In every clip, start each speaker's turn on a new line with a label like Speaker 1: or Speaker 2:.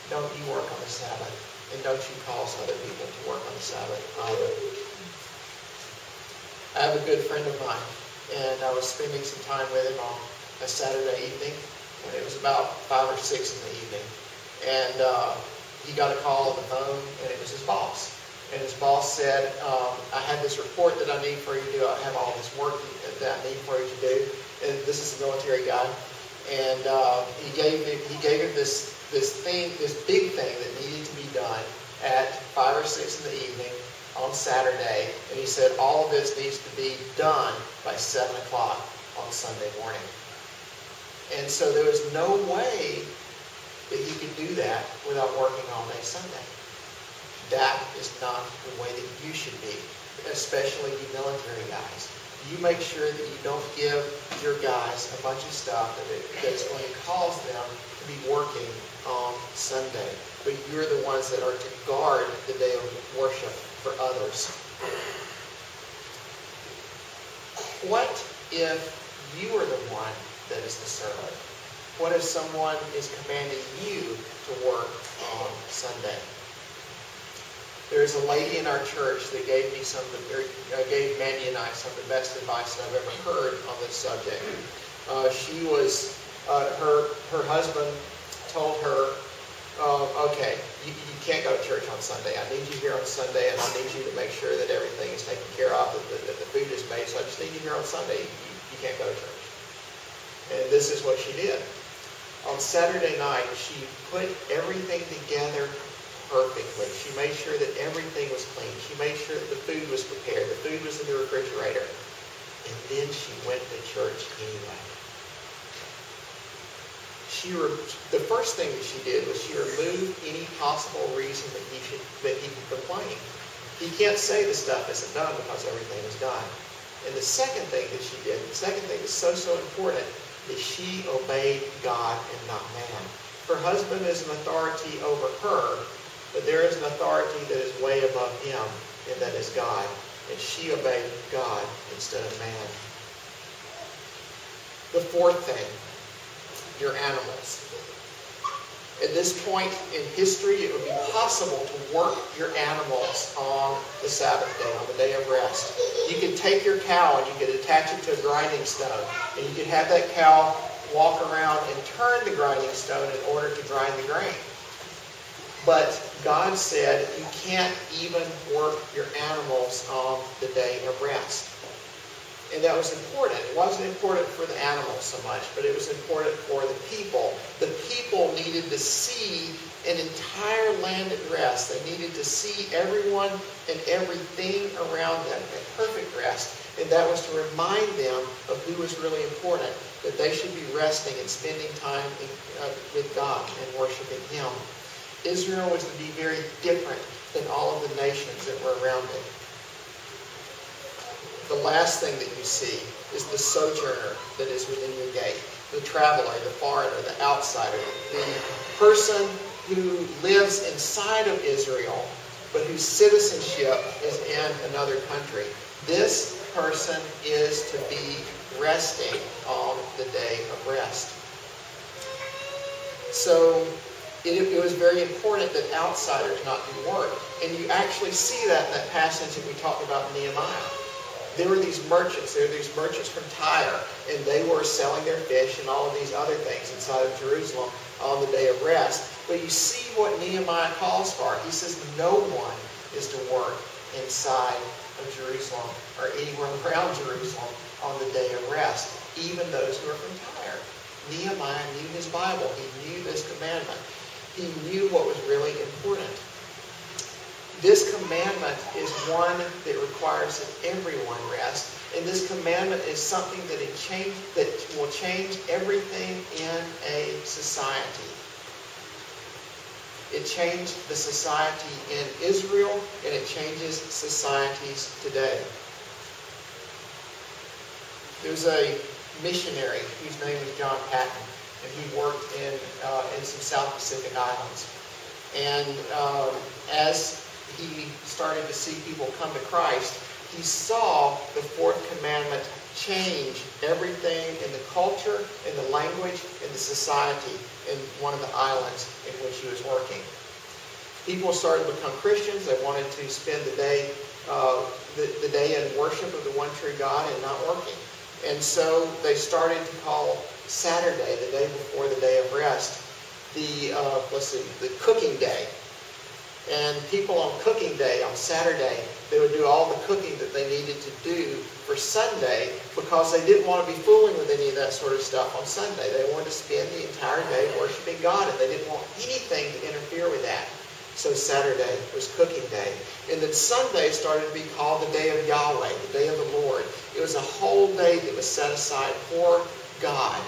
Speaker 1: don't you work on the Sabbath. And don't you cause other people to work on the Sabbath either. I have a good friend of mine, and I was spending some time with him on a Saturday evening, and it was about 5 or 6 in the evening. And he got a call on the phone, and it was his boss. And his boss said, I have this report that I need for you to do. I have all this work that I need for you to do. And this is a military guy. And he gave him this big thing that needed to be done at 5 or 6 in the evening on Saturday. And he said, all of this needs to be done by 7 o'clock on Sunday morning. And so there was no way that he could do that without working all day Sunday. That is not the way that you should be, especially you military guys. You make sure that you don't give your guys a bunch of stuff that is going to cause them to be working on Sunday. But you're the ones that are to guard the day of worship for others. What if you are the one that is the servant? What if someone is commanding you to work on Sunday? There's a lady in our church that gave Mandy and I some of the best advice that I've ever heard on this subject. Her husband told her, okay, you can't go to church on Sunday. I need you here on Sunday, and I need you to make sure that everything is taken care of, that the food is made. So I just need you here on Sunday. You can't go to church. And this is what she did. On Saturday night, she put everything together perfectly. She made sure that everything was clean. She made sure that the food was prepared. The food was in the refrigerator. And then she went to church anyway. The first thing that she did was she removed any possible reason that he could complain. He can't say the stuff isn't done because everything is done. And the second thing that she did, the second thing that's so important, is she obeyed God and not man. Her husband is an authority over her, but there is an authority that is way above him, and that is God. And she obeyed God instead of man. The fourth thing, your animals. At this point in history, it would be possible to work your animals on the Sabbath day, on the day of rest. You could take your cow and you could attach it to a grinding stone, and you could have that cow walk around and turn the grinding stone in order to grind the grain. But God said you can't even work your animals on the day of rest. And that was important. It wasn't important for the animals so much, but it was important for the people. The people needed to see an entire land at rest. They needed to see everyone and everything around them at perfect rest. And that was to remind them of who was really important, that they should be resting and spending time with God and worshiping Him. Israel was to be very different than all of the nations that were around it. The last thing that you see is the sojourner that is within your gate. The traveler, the foreigner, the outsider, the person who lives inside of Israel, but whose citizenship is in another country. This person is to be resting on the day of rest. So it was very important that outsiders not do work. And you actually see that in that passage that we talked about in Nehemiah. There were these merchants from Tyre, and they were selling their fish and all of these other things inside of Jerusalem on the day of rest. But you see what Nehemiah calls for. He says no one is to work inside of Jerusalem or anywhere around Jerusalem on the day of rest, even those who are from Tyre. Nehemiah knew his Bible. He knew this commandment. He knew what was really important. This commandment is one that requires that everyone rest. And this commandment is something that will change everything in a society. It changed the society in Israel, and it changes societies today. There's a missionary whose name is John Patton, and he worked in some South Pacific islands. And as he started to see people come to Christ, he saw the fourth commandment change everything in the culture, in the language, in the society. in one of the islands in which he was working. People started to become Christians. They wanted to spend the day in worship of the one true God and not working. And so they started to call Saturday, the day before the day of rest, the cooking day. And people on cooking day, on Saturday, they would do all the cooking that they needed to do for Sunday because they didn't want to be fooling with any of that sort of stuff on Sunday. They wanted to spend the entire day worshiping God, and they didn't want anything to interfere with that. So Saturday was cooking day. And then Sunday started to be called the day of Yahweh, the day of the Lord. It was a whole day that was set aside for God.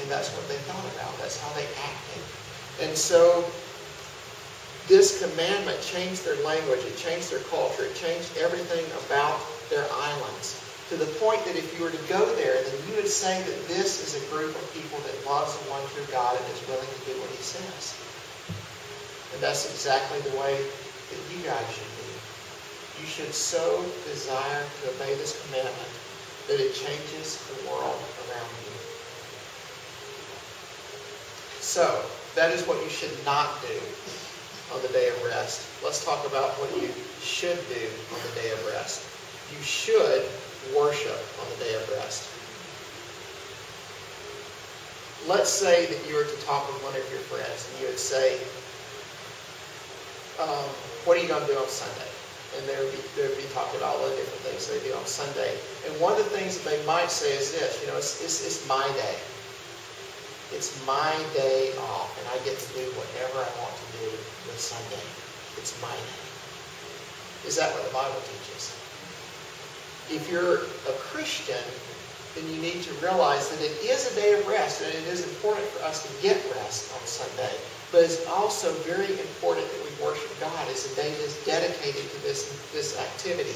Speaker 1: And that's what they thought about. That's how they acted. And so this commandment changed their language. It changed their culture. It changed everything about their islands. To the point that if you were to go there, then you would say that this is a group of people that loves the one true God and is willing to do what he says. And that's exactly the way that you guys should be. You should so desire to obey this commandment that it changes the world around you. So, that is what you should not do on the day of rest. Let's talk about what you should do on the day of rest. You should worship on the day of rest. Let's say that you were to talk with one of your friends and you would say, what are you going to do on Sunday? And they would be talking about all the different things they do on Sunday. And one of the things that they might say is this, it's my day. It's my day off, and I get to do whatever I want to do with Sunday. It's my day. Is that what the Bible teaches? If you're a Christian, then you need to realize that it is a day of rest, and it is important for us to get rest on Sunday. But it's also very important that we worship God as a day that is dedicated to this activity.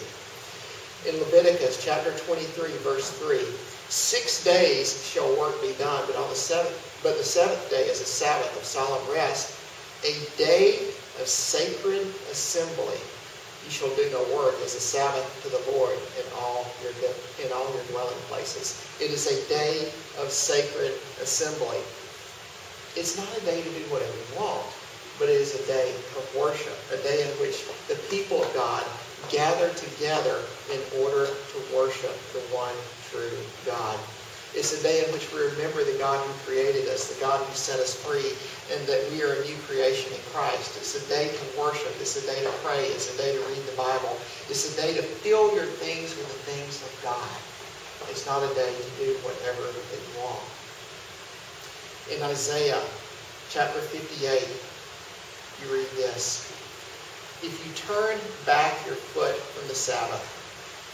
Speaker 1: In Leviticus chapter 23, verse 3, 6 days shall work be done, but the seventh day is a Sabbath of solemn rest, a day of sacred assembly. You shall do no work as a Sabbath to the Lord in all your dwelling places. It is a day of sacred assembly. It's not a day to do whatever you want, but it is a day of worship, a day in which the people of God gather together in order to worship the one true God. It's a day in which we remember the God who created us, the God who set us free, and that we are a new creation in Christ. It's a day to worship. It's a day to pray. It's a day to read the Bible. It's a day to fill your things with the things of God. It's not a day to do whatever that you want. In Isaiah chapter 58, you read this. If you turn back your foot from the Sabbath,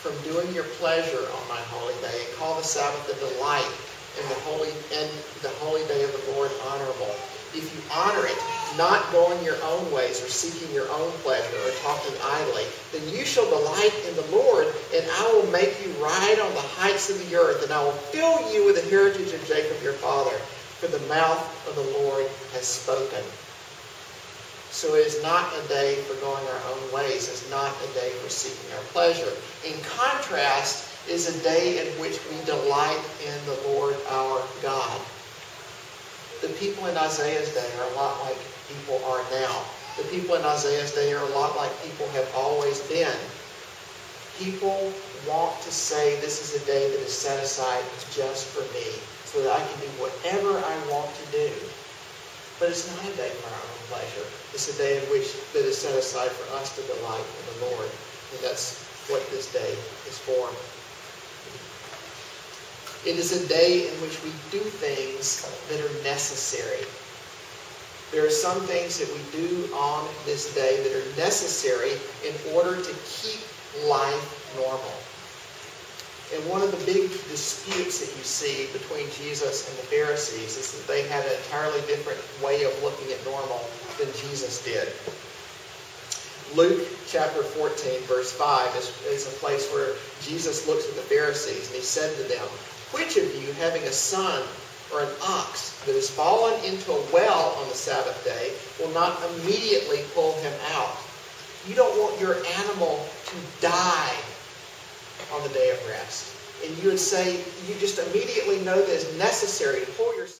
Speaker 1: from doing your pleasure on my holy day, and call the Sabbath a delight, and the holy day of the Lord honorable. If you honor it, not going your own ways or seeking your own pleasure or talking idly, then you shall delight in the Lord, and I will make you ride on the heights of the earth, and I will fill you with the heritage of Jacob your father. For the mouth of the Lord has spoken. So it is not a day for going our own ways. It's not a day for seeking our pleasure. In contrast, is a day in which we delight in the Lord our God. The people in Isaiah's day are a lot like people are now. The people in Isaiah's day are a lot like people have always been. People want to say this is a day that is set aside just for me, so that I can do whatever I want to do. But it's not a day for our own pleasure. It's a day that is set aside for us to delight in the Lord. And that's what this day is for. It is a day in which we do things that are necessary. There are some things that we do on this day that are necessary in order to keep life normal. And one of the big disputes that you see between Jesus and the Pharisees is that they had an entirely different way of looking at normal than Jesus did. Luke chapter 14, verse 5 is a place where Jesus looks at the Pharisees and he said to them, which of you, having a son or an ox that has fallen into a well on the Sabbath day, will not immediately pull him out? You don't want your animal to die on the day of rest. And you would say, you just immediately know that it's necessary to pull your